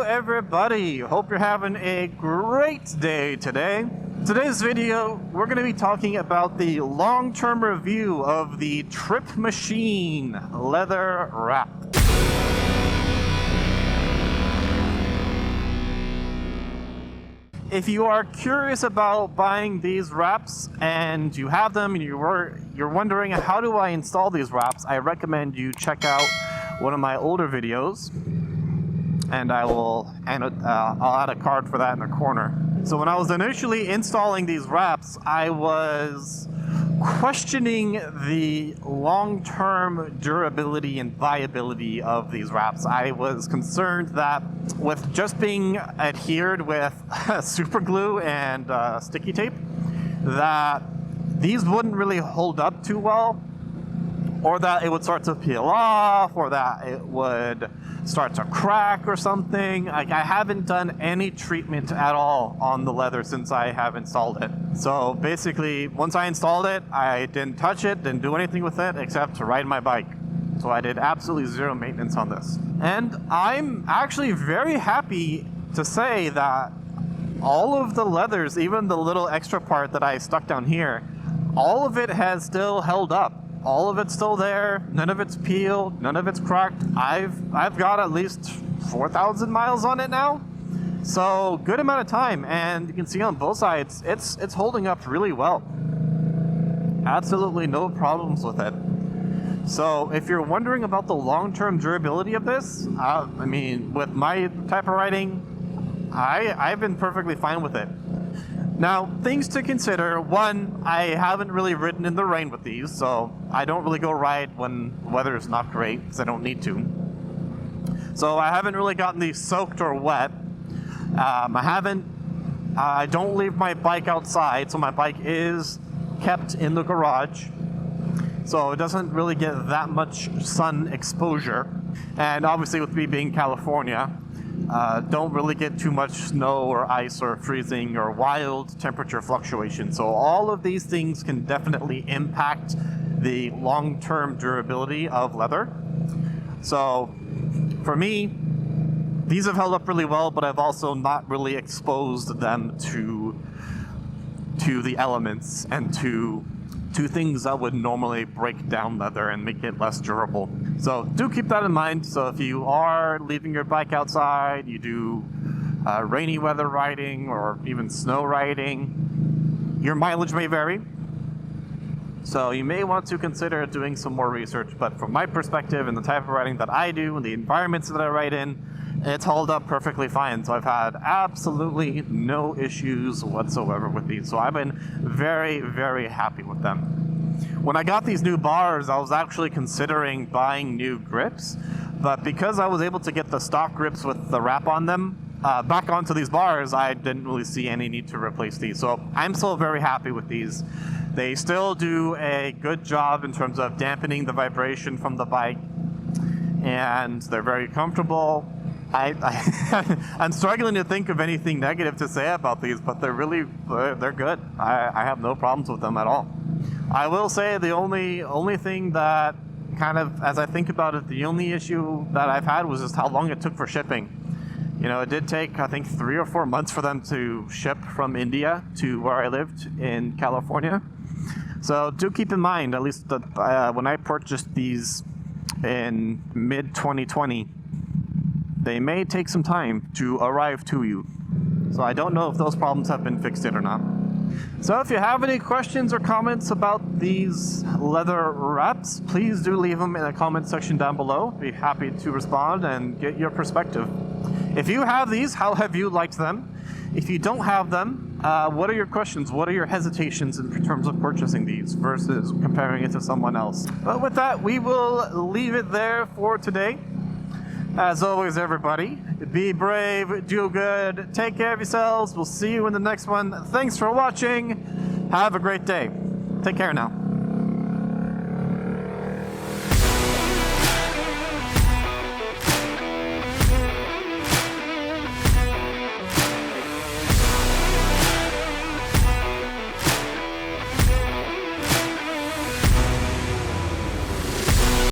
everybody, hope you're having a great day today. Today's video, we're going to be talking about the long-term review of the Trip Machine leather wrap. If you are curious about buying these wraps and you have them and you're wondering how do I install these wraps, I recommend you check out one of my older videos, and I'll add a card for that in the corner. So when I was initially installing these wraps, I was questioning the long-term durability and viability of these wraps. I was concerned that with just being adhered with super glue and sticky tape, that these wouldn't really hold up too well, or that it would start to peel off, or that it would start to crack or something. I haven't done any treatment at all on the leather since I have installed it. So basically, once I installed it, I didn't touch it, didn't do anything with it except to ride my bike. So I did absolutely zero maintenance on this. And I'm actually very happy to say that all of the leathers, even the little extra part that I stuck down here, all of it has still held up. All of it's still there, none of it's peeled, none of it's cracked. I've got at least 4,000 miles on it now. So good amount of time, and you can see on both sides, it's holding up really well. Absolutely no problems with it. So if you're wondering about the long-term durability of this, I mean, with my type of riding, I've been perfectly fine with it. Now, things to consider. One, I haven't really ridden in the rain with these, so I don't really go ride when the weather is not great, because I don't need to. So I haven't really gotten these soaked or wet. I don't leave my bike outside, so my bike is kept in the garage. So it doesn't really get that much sun exposure. And obviously with me being California, don't really get too much snow or ice or freezing or wild temperature fluctuation. So all of these things can definitely impact the long-term durability of leather. So for me, these have held up really well, but I've also not really exposed them to the elements and to things that would normally break down leather and make it less durable. So do keep that in mind. So if you are leaving your bike outside, you do rainy weather riding or even snow riding, your mileage may vary. So you may want to consider doing some more research, but from my perspective and the type of riding that I do and the environments that I ride in, it's held up perfectly fine. So I've had absolutely no issues whatsoever with these. So I've been very, very happy with them. When I got these new bars, I was actually considering buying new grips, but because I was able to get the stock grips with the wrap on them back onto these bars, I didn't really see any need to replace these. So I'm still very happy with these. They still do a good job in terms of dampening the vibration from the bike, and they're very comfortable. I'm struggling to think of anything negative to say about these, but they're good. I have no problems with them at all. I will say the only thing that kind of, as I think about it, the only issue that I've had was just how long it took for shipping. You know, it did take, I think, 3 or 4 months for them to ship from India to where I lived in California. So do keep in mind, at least when I purchased these in mid-2020, they may take some time to arrive to you. So I don't know if those problems have been fixed yet or not. So if you have any questions or comments about these leather wraps, please do leave them in the comment section down below. Be happy to respond and get your perspective. If you have these, how have you liked them? If you don't have them, what are your questions? What are your hesitations in terms of purchasing these versus comparing it to someone else? But with that, we will leave it there for today. As always, everybody, be brave, do good, take care of yourselves. We'll see you in the next one. Thanks for watching. Have a great day. Take care now.